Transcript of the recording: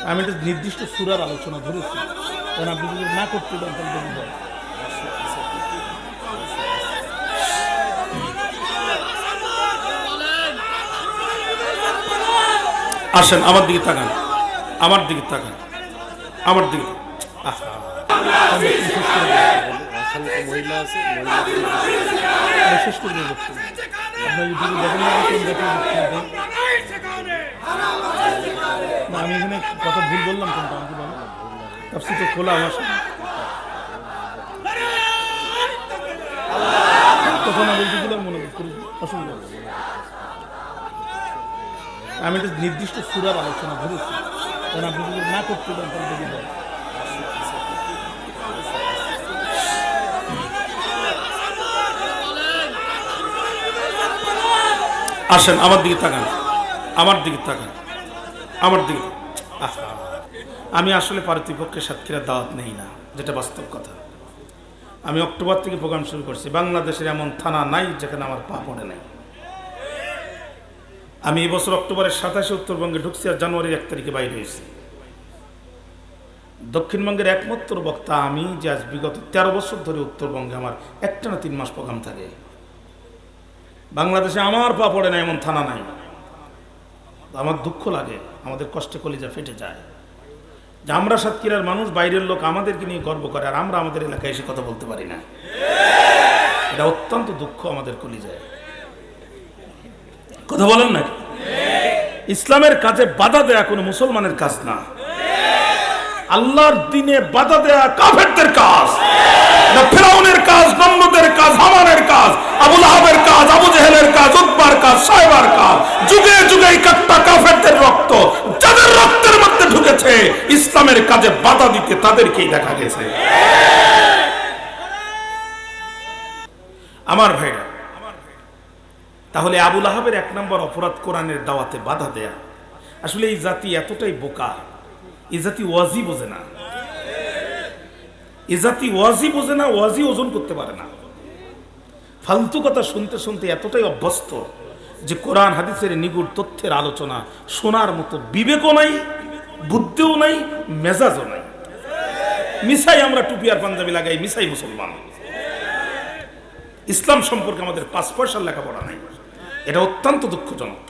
আমি একটা নির্দিষ্ট সূরার আলোচনা ধরেছি, কারণ আপনি যদি না করতে দেন তাহলে বুঝবেন। আসেন আমার দিকে তাকান, আমার দিকে তাকান, আমার দিকে। শেষ করে দেবো। আপনার ইউটিউবে দেখেন না, আমি এখানে কথা ভুল বললাম কোনটা আমাকে বলো। তাফসীর তো খোলা আমার সামনে, কথা না বলতে গেলে মনে করি অসুবিধা। আমি একটা নির্দিষ্ট সূরার আলোচনা ধরেছি, কারণ আপনি যদি না করতে দেন তাহলে বুঝবেন। আসেন আমার দিকে তাকান, আমার দিকে তাকান, আমার দিকে। আমি আসলে পারতৃপক্ষের সাতক্ষীরার দাওয়াত নেই না, যেটা বাস্তব কথা। আমি অক্টোবর থেকে প্রোগ্রাম শুরু করছি। বাংলাদেশের এমন থানা নাই যেখানে আমার পা পড়ে নাই। আমি এই বছর অক্টোবরের 27-এ উত্তরবঙ্গে ঢুকছি আর জানুয়ারির 1 তারিখে বাইরে হয়েছি। দক্ষিণবঙ্গের একমাত্র বক্তা আমি যে আজ বিগত 13 বছর ধরে উত্তরবঙ্গে আমার একটানা 3 মাস প্রোগ্রাম থাকে। বাংলাদেশে আমার পা পড়ে না এমন থানা নাই। আমার দুঃখ লাগে, আমাদের কষ্টে কলিজা ফেটে যায় যে আমরা সাতক্ষীরার মানুষ, বাইরের লোক আমাদেরকে নিয়ে গর্ব করে আর আমরা আমাদের এলাকায় এসে কথা বলতে পারি না। এটা অত্যন্ত দুঃখ আমাদের কলিজায়। কথা বলেন না? ইসলামের কাজে বাধা দেয়া কোনো মুসলমানের কাজ না, আল্লাহর দ্বীনে বাধা দেয়া কাফেরদের কাজ। না ফিরাউনের কাজ, নমরুদের কাজ, হামানের কাজ, আবু লাহাবের কাজ, আবু জেহেলের কাজ, উতবার কাজ, সাইবার কাজ। যুগে যুগে কাট্টা কাফেরদের রক্ত যাদের রক্তের মধ্যে ঢুকেছে, ইসলামের কাজে বাধা দিতে তাদেরকেই দেখা গেছে। আমার ভাইরা, তাহলে আবু লাহাবের 1 নম্বর অপরাধ কোরআনের দাওয়াতে বাধা দেয়া। আসলে এই জাতি এতটাই বোকা, এই জাতি ওয়াজি বোঝে না, এই জাতি ওয়াজি বোঝে না, ওয়াজি ওজন করতে পারে না। ফালতু কথা শুনতে শুনতে এতটাই অভ্যস্ত যে কোরআন হাদিসের নিগুড় তথ্যের আলোচনা শোনার মতো বিবেকও নাই, বুদ্ধিও নাই, মেজাজও নাই। মিসাই আমরা টুপি আর পাঞ্জাবি লাগাই, মিসাই মুসলমান। ইসলাম সম্পর্কে আমাদের 5 পয়সার লেখাপড়া নাই। এটা অত্যন্ত দুঃখজনক।